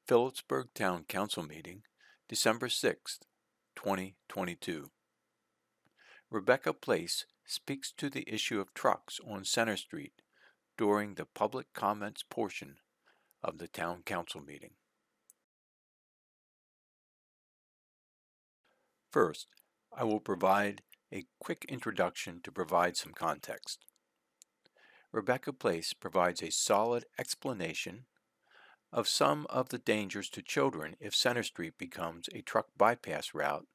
Phillipsburg Town Council meeting, December 6th, 2022. Rebecca Place speaks to the issue of trucks on Center Street during the public comments portion of the Town Council meeting. First, I will provide a quick introduction to provide some context. Rebecca Place provides a solid explanation of some of the dangers to children if Center Street becomes a truck bypass route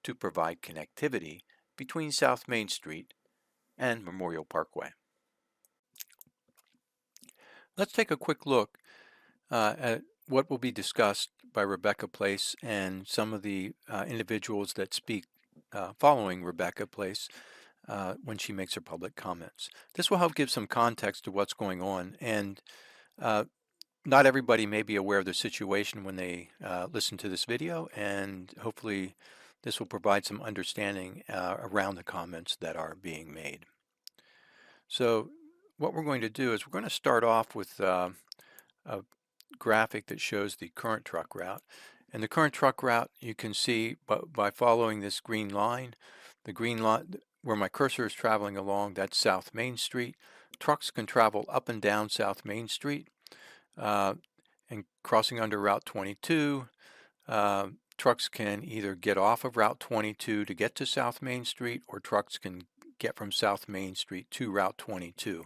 to provide connectivity between South Main Street and Memorial Parkway. Let's take a quick look at what will be discussed by Rebecca Place and some of the individuals that speak following Rebecca Place when she makes her public comments. This will help give some context to what's going on, and not everybody may be aware of the situation when they listen to this video, and hopefully this will provide some understanding around the comments that are being made. So what we're going to do is we're going to start off with a graphic that shows the current truck route. And the current truck route, you can see by following this green line, the green line where my cursor is traveling along, that's South Main Street. Trucks can travel up and down South Main Street and crossing under Route 22. Trucks can either get off of Route 22 to get to South Main Street, or trucks can get from South Main Street to Route 22.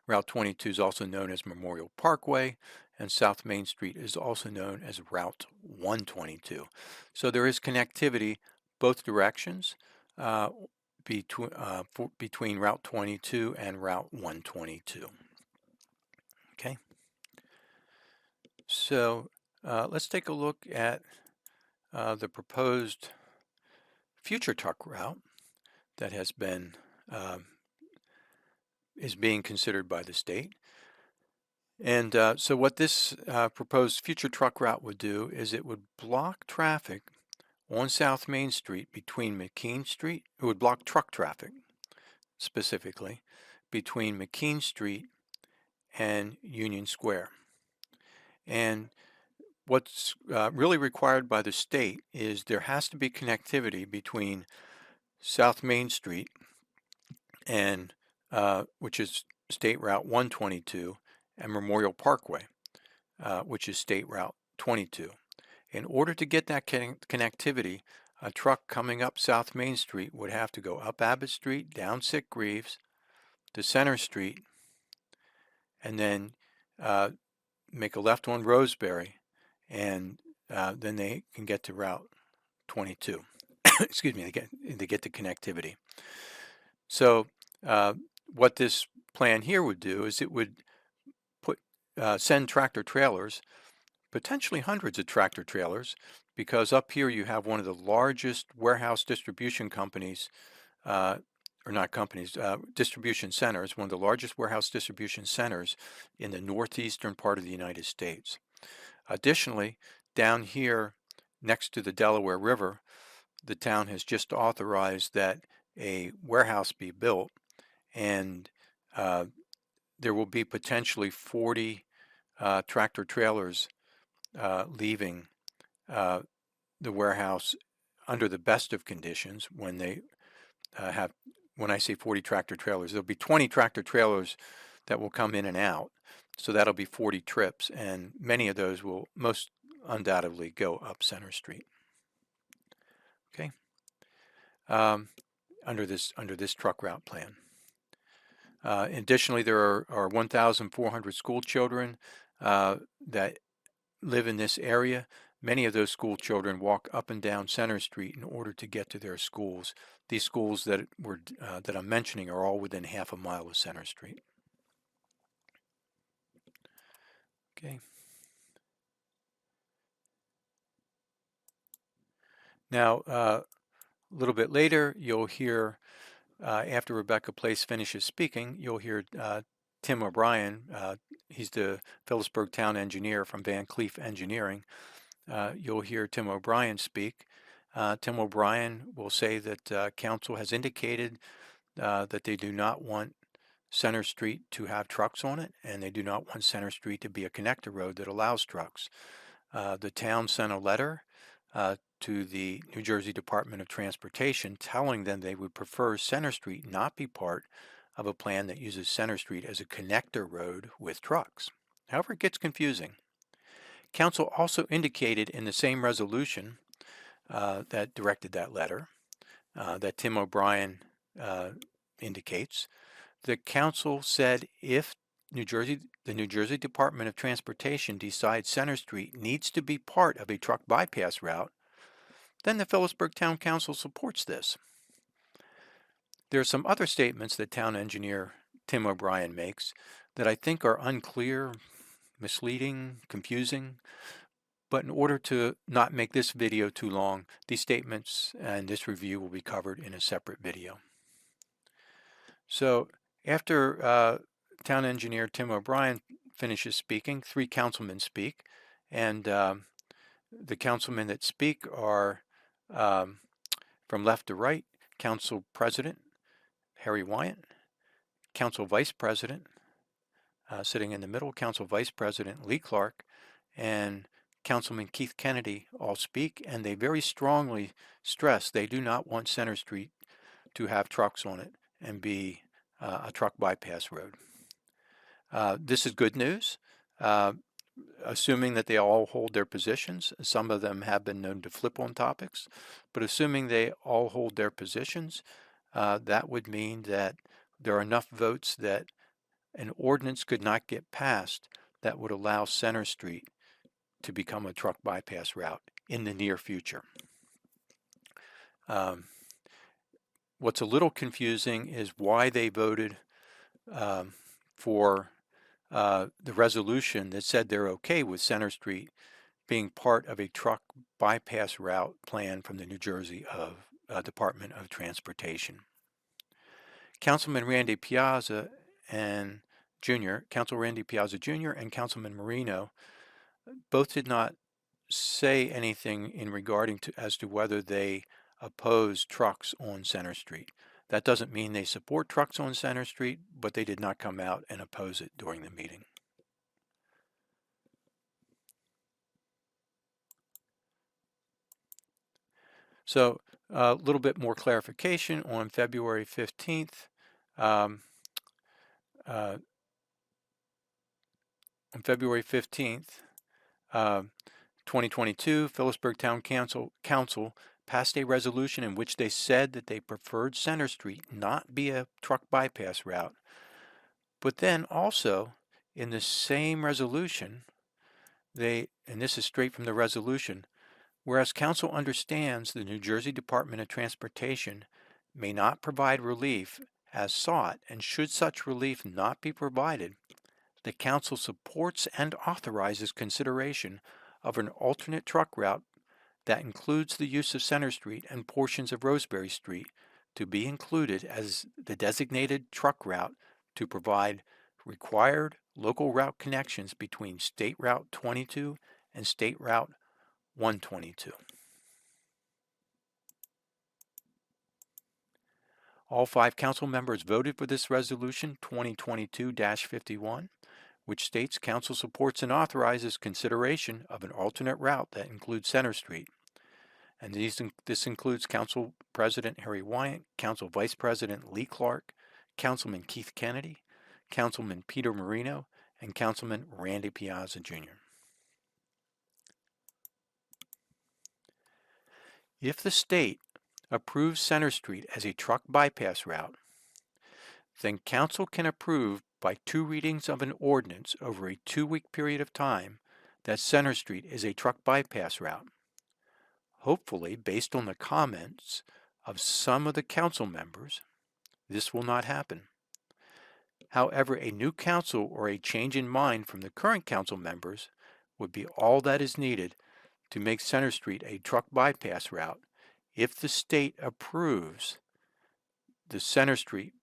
Route 22 is also known as Memorial Parkway, and South Main Street is also known as Route 122. So there is connectivity both directions between Route 22 and Route 122. Okay. So let's take a look at the proposed future truck route that has been is being considered by the state. And so what this proposed future truck route would do is it would block traffic on South Main Street between McKean Street. It would block truck traffic specifically between McKean Street and Union Square. And what's really required by the state is there has to be connectivity between South Main Street and which is State Route 122, and Memorial Parkway, which is State Route 22. In order to get that connectivity, a truck coming up South Main Street would have to go up Abbott Street, down Sick Greaves, to Center Street, and then make a left on Roseberry, and then they can get to Route 22. Excuse me, they get the connectivity. So what this plan here would do is it would send tractor trailers, potentially hundreds of tractor trailers, because up here you have one of the largest warehouse distribution companies, or not companies, distribution centers, one of the largest warehouse distribution centers in the northeastern part of the United States. Additionally, down here next to the Delaware River, the town has just authorized that a warehouse be built, and there will be potentially 40 tractor trailers leaving the warehouse under the best of conditions when they when I say 40 tractor trailers, there'll be 20 tractor trailers that will come in and out. So that'll be 40 trips, and many of those will most undoubtedly go up Center Street. Okay. Under this truck route plan. Additionally, there are 1,400 school children that live in this area. Many of those school children walk up and down Center Street in order to get to their schools. These schools that I'm mentioning are all within half a mile of Center Street. Okay. Now, a little bit later, you'll hear, after Rebecca Place finishes speaking, you'll hear Tim O'Brien. He's the Phillipsburg town engineer from Van Cleef Engineering. You'll hear Tim O'Brien speak. Tim O'Brien will say that council has indicated that they do not want Center Street to have trucks on it, and they do not want Center Street to be a connector road that allows trucks. The town sent a letter to the New Jersey Department of Transportation telling them they would prefer Center Street not be part of a plan that uses Center Street as a connector road with trucks. However, it gets confusing. Council also indicated in the same resolution that directed that letter that Tim O'Brien indicates. The council said if the New Jersey Department of Transportation decides Center Street needs to be part of a truck bypass route, then the Phillipsburg Town Council supports this. There are some other statements that town engineer Tim O'Brien makes that I think are unclear, misleading, confusing, but in order to not make this video too long, these statements and this review will be covered in a separate video. So after town engineer Tim O'Brien finishes speaking, 3 councilmen speak, and the councilmen that speak are from left to right: Council President Harry Wyant, Council Vice President sitting in the middle, Council Vice President Lee Clark, and Councilman Keith Kennedy all speak, and they very strongly stress they do not want Center Street to have trucks on it and be a truck bypass road. This is good news, assuming that they all hold their positions. Some of them have been known to flip on topics, but assuming they all hold their positions, that would mean that there are enough votes that an ordinance could not get passed that would allow Center Street to become a truck bypass route in the near future. What's a little confusing is why they voted for the resolution that said they're okay with Center Street being part of a truck bypass route plan from the New Jersey Department of Transportation. Councilman Randy Piazza and Council Randy Piazza Jr. and Councilman Marino both did not say anything in regarding as to whether they oppose trucks on Center Street. That doesn't mean they support trucks on Center Street, but they did not come out and oppose it during the meeting. So a little bit more clarification on February 15th. On February 15th, 2022, Phillipsburg Town Council passed a resolution in which they said that they preferred Center Street not be a truck bypass route. But then also in the same resolution, and this is straight from the resolution, whereas council understands the New Jersey Department of Transportation may not provide relief as sought, and should such relief not be provided, the council supports and authorizes consideration of an alternate truck route that includes the use of Center Street and portions of Roseberry Street to be included as the designated truck route to provide required local route connections between State Route 22 and State Route 122. All 5 council members voted for this resolution 2022-51, which states council supports and authorizes consideration of an alternate route that includes Center Street. And this includes Council President Harry Wyant, Council Vice President Lee Clark, Councilman Keith Kennedy, Councilman Peter Marino, and Councilman Randy Piazza Jr. If the state approves Center Street as a truck bypass route, then council can approve by 2 readings of an ordinance over a 2-week period of time that Center Street is a truck bypass route. Hopefully, based on the comments of some of the council members, this will not happen. However, a new council or a change in mind from the current council members would be all that is needed to make Center Street a truck bypass route if the state approves the Center Street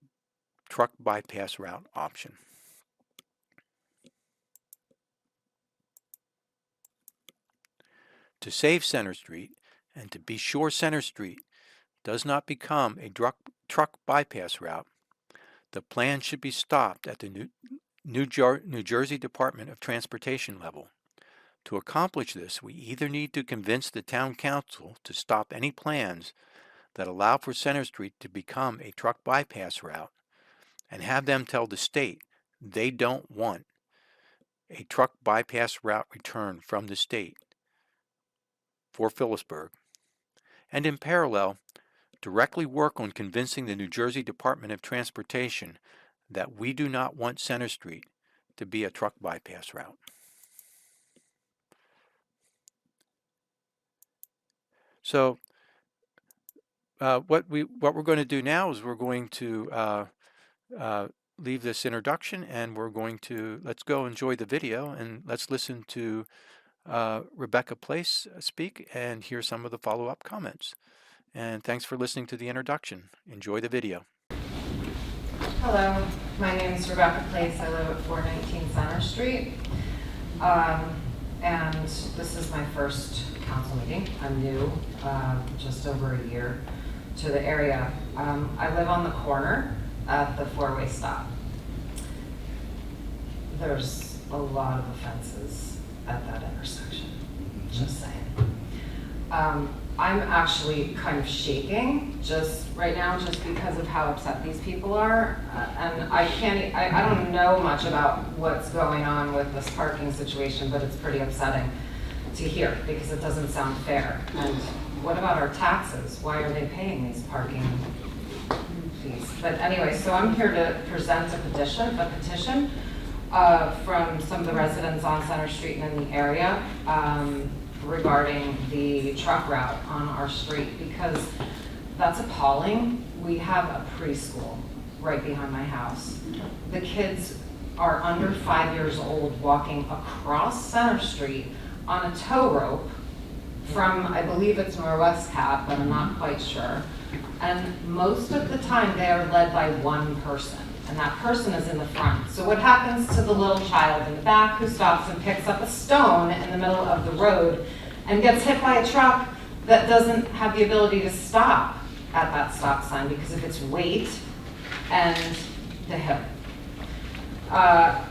truck bypass route option. To save Center Street and to be sure Center Street does not become a truck bypass route, the plan should be stopped at the New Jersey Department of Transportation level. To accomplish this, we either need to convince the town council to stop any plans that allow for Center Street to become a truck bypass route and have them tell the state they don't want a truck bypass route return from the state for Phillipsburg, and in parallel, directly work on convincing the New Jersey Department of Transportation that we do not want Center Street to be a truck bypass route. So what we're going to do now is we're going to leave this introduction, and let's go enjoy the video, and let's listen to Rebecca Place speak and hear some of the follow-up comments. And thanks for listening to the introduction. Enjoy the video. Hello, my name is Rebecca Place. I live at 419 Center Street. And this is my first council meeting. I'm new, just over a year to the area. I live on the corner at the four-way stop. There's a lot of offenses at that intersection, just saying. I'm actually kind of shaking just right now just because of how upset these people are. And I don't know much about what's going on with this parking situation, but it's pretty upsetting to hear because it doesn't sound fair. And what about our taxes? Why are they paying these parking fees? But anyway, so I'm here to present a petition from some of the residents on Center Street and in the area regarding the truck route on our street, because that's appalling. We have a preschool right behind my house. The kids are under 5 years old walking across Center Street on a tow rope from, I believe it's Norwest Cap, but I'm not quite sure. And most of the time they are led by one person, and that person is in the front. So what happens to the little child in the back who stops and picks up a stone in the middle of the road and gets hit by a truck that doesn't have the ability to stop at that stop sign because of its weight and the hip? Not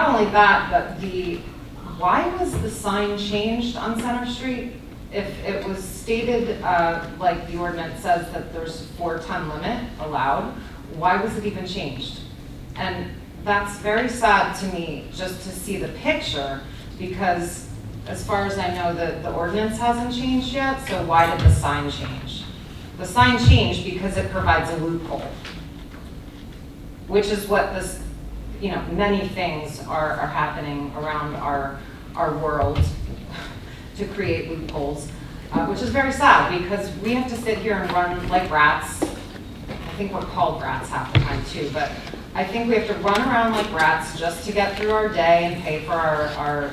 only that, but why was the sign changed on Center Street? If it was stated like the ordinance says that there's a 4-ton limit allowed, why was it even changed? And that's very sad to me just to see the picture, because as far as I know, the ordinance hasn't changed yet, so why did the sign change? The sign changed because it provides a loophole, which is what this, many things are happening around our world to create loopholes, which is very sad because we have to sit here and run like rats. I think we're called rats half the time too, but I think we have to run around like rats just to get through our day and pay for our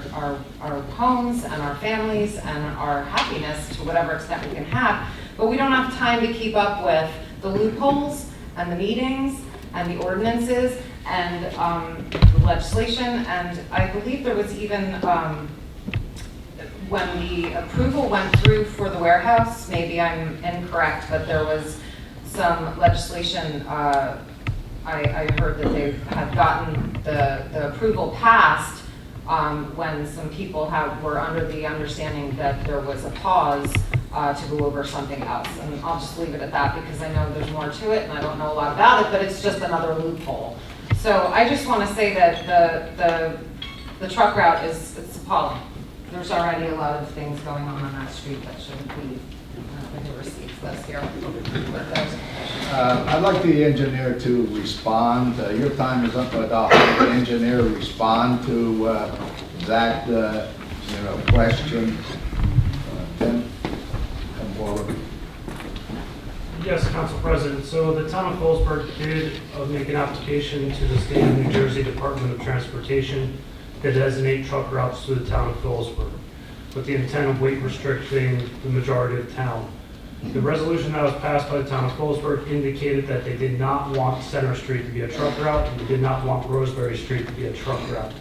homes and our families and our happiness to whatever extent we can have. But we don't have time to keep up with the loopholes and the meetings and the ordinances and the legislation. And I believe there was even, when the approval went through for the warehouse, maybe I'm incorrect, but there was some legislation, I heard that they had gotten the approval passed when some people were under the understanding that there was a pause to go over something else. And I'll just leave it at that because I know there's more to it and I don't know a lot about it, but it's just another loophole. So I just want to say that the truck route it's appalling. There's already a lot of things going on that street that shouldn't be. The receipts list here. I'd like the engineer to respond. Your time is up, but I'll have the engineer respond to that question. Tim, come forward. Yes, Council President. So the town of Phillipsburg did make an application to the state of New Jersey Department of Transportation to designate truck routes to the town of Phillipsburg with the intent of weight restricting the majority of town. The resolution that was passed by the town of Phillipsburg indicated that they did not want Center Street to be a truck route and they did not want Roseberry Street to be a truck route.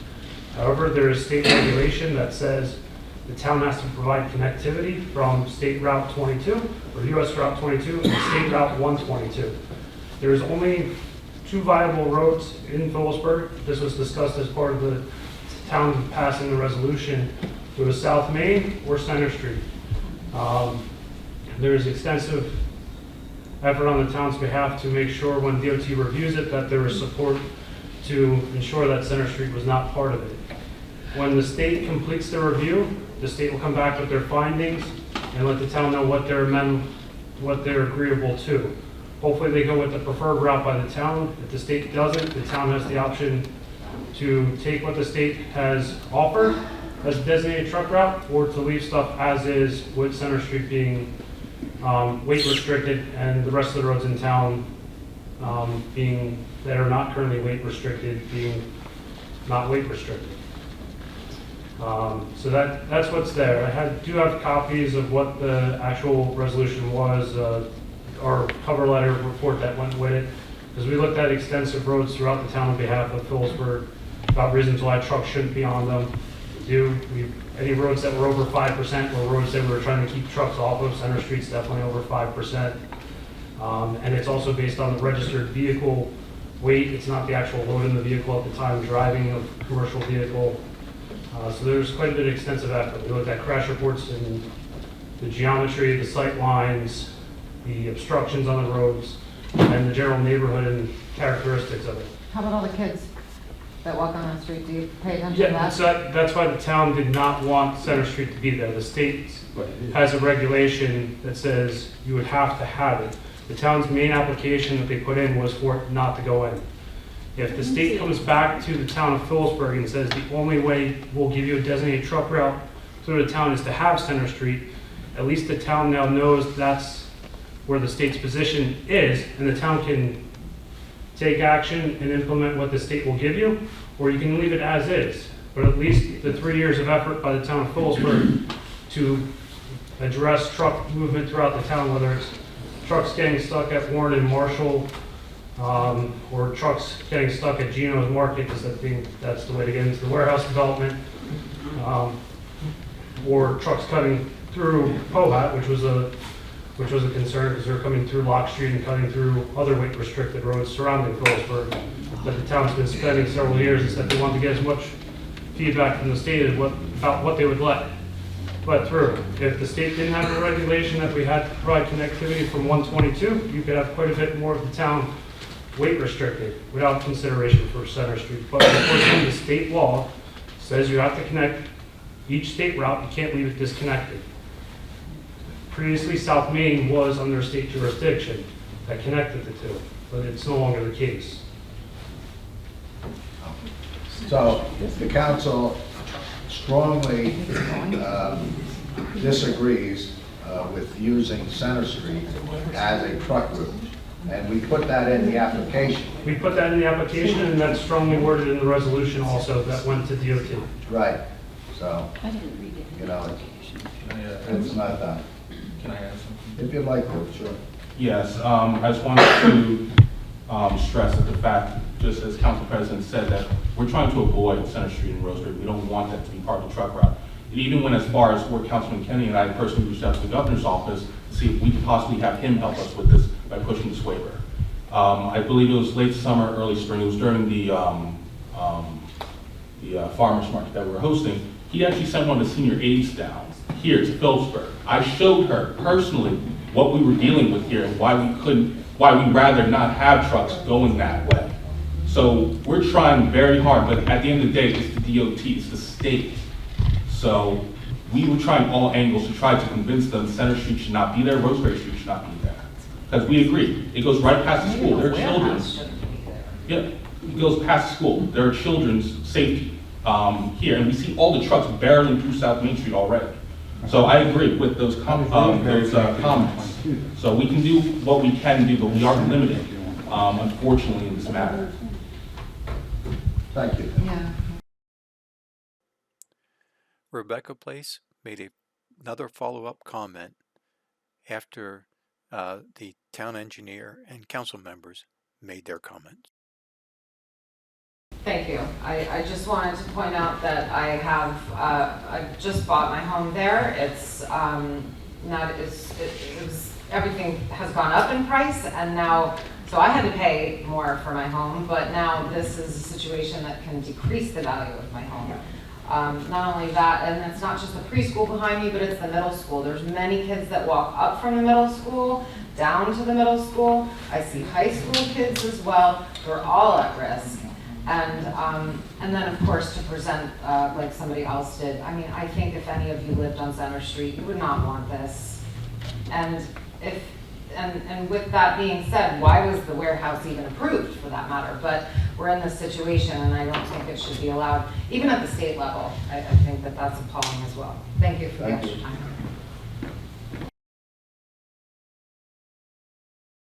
However, there is state regulation that says the town has to provide connectivity from State Route 22 or US Route 22 and State Route 122. There is only 2 viable roads in Phillipsburg. This was discussed as part of the town passing the resolution, it was South Main or Center Street. There is extensive effort on the town's behalf to make sure when DOT reviews it that there is support to ensure that Center Street was not part of it. When the state completes the review, the state will come back with their findings and let the town know what they're agreeable to. Hopefully they go with the preferred route by the town. If the state doesn't, the town has the option to take what the state has offered as a designated truck route, or to leave stuff as is, with Center Street being weight restricted and the rest of the roads in town being, that are not currently weight restricted, being not weight restricted. So that's what's there. I do have copies of what the actual resolution was, our cover letter report that went with it, because we looked at extensive roads throughout the town on behalf of Phillipsburg about reasons why trucks shouldn't be on them. Any roads that were over 5% were roads that we were trying to keep trucks off of. Center Street's definitely over 5%. And it's also based on the registered vehicle weight. It's not the actual load in the vehicle at the time driving of a commercial vehicle. So there's quite a bit of extensive effort. We looked at crash reports and the geometry, the sight lines, the obstructions on the roads, and the general neighborhood and characteristics of it. How about all the kids that walk on that street? Do you pay attention to Yeah, that? so that's why the town did not want Center Street to be there. The state has a regulation that says you would have to have it. The town's main application that they put in was for it not to go in. If the state comes back to the town of Phillipsburg and says the only way we'll give you a designated truck route through the town is to have Center Street, at least the town now knows that's where the state's position is, and the town can take action and implement what the state will give you, or you can leave it as is. But at least the 3 years of effort by the town of Phillipsburg to address truck movement throughout the town, whether it's trucks getting stuck at Warren and Marshall, or trucks getting stuck at Geno's Market, because I think that's the way to get into the warehouse development, or trucks cutting through Pohat, which was a concern because they're coming through Lock Street and cutting through other weight restricted roads surrounding Phillipsburg. But the town's been spending several years and said they want to get as much feedback from the state as about what they would let through. If the state didn't have a regulation that we had to provide connectivity from 122, you could have quite a bit more of the town weight restricted without consideration for Center Street. But unfortunately, the state law says you have to connect each state route. You can't leave it disconnected. Previously, South Main was under state jurisdiction that connected the two, but it's no longer the case. So the council strongly disagrees with using Center Street as a truck route. And we put that in the application. We put that in the application, and that's strongly worded in the resolution also that went to DOT. Right. So, I didn't read it. you know, it's not done. Can I add something? If you'd like to, sure. Yes, I just wanted to stress that the fact, just as Council President said, that we're trying to avoid Center Street and Rose Street. We don't want that to be part of the truck route. It even went as far as where Councilman Kenny and I personally reached out to the governor's office to see if we could possibly have him help us with this by pushing this waiver. I believe it was late summer, early spring. It was during the farmers market that we were hosting. He actually sent one of the senior aides down here to Phillipsburg. I showed her personally what we were dealing with here and why we'd rather not have trucks going that way. So we're trying very hard, but at the end of the day, it's the DOT, it's the state. So we were trying all angles to try to convince them Center Street should not be there, Roseberry Street should not be there. Because we agree, it goes right past the school, there are children. Yeah, it goes past the school, there are children's safety here, and we see all the trucks barreling through South Main Street already. So I agree with those comments. So we can do what we can do, but we are limited, unfortunately, in this matter. Thank you. Yeah. Rebecca Place made another follow-up comment after the town engineer and council members made their comments. Thank you. I just wanted to point out that I have, I just bought my home there. It's everything has gone up in price, and now So I had to pay more for my home, but now this is a situation that can decrease the value of my home. Not only that, and it's not just the preschool behind me, but it's the middle school. There's many kids that walk up from the middle school, down to the middle school. I see high school kids as well. We're all at risk. And then of course to present like somebody else did. I mean, I think if any of you lived on Center Street, you would not want this. And with that being said, why was the warehouse even approved for that matter? But we're in this situation and I don't think it should be allowed, even at the state level. I think that that's appalling as well. Thank you for the Thank you. extra time.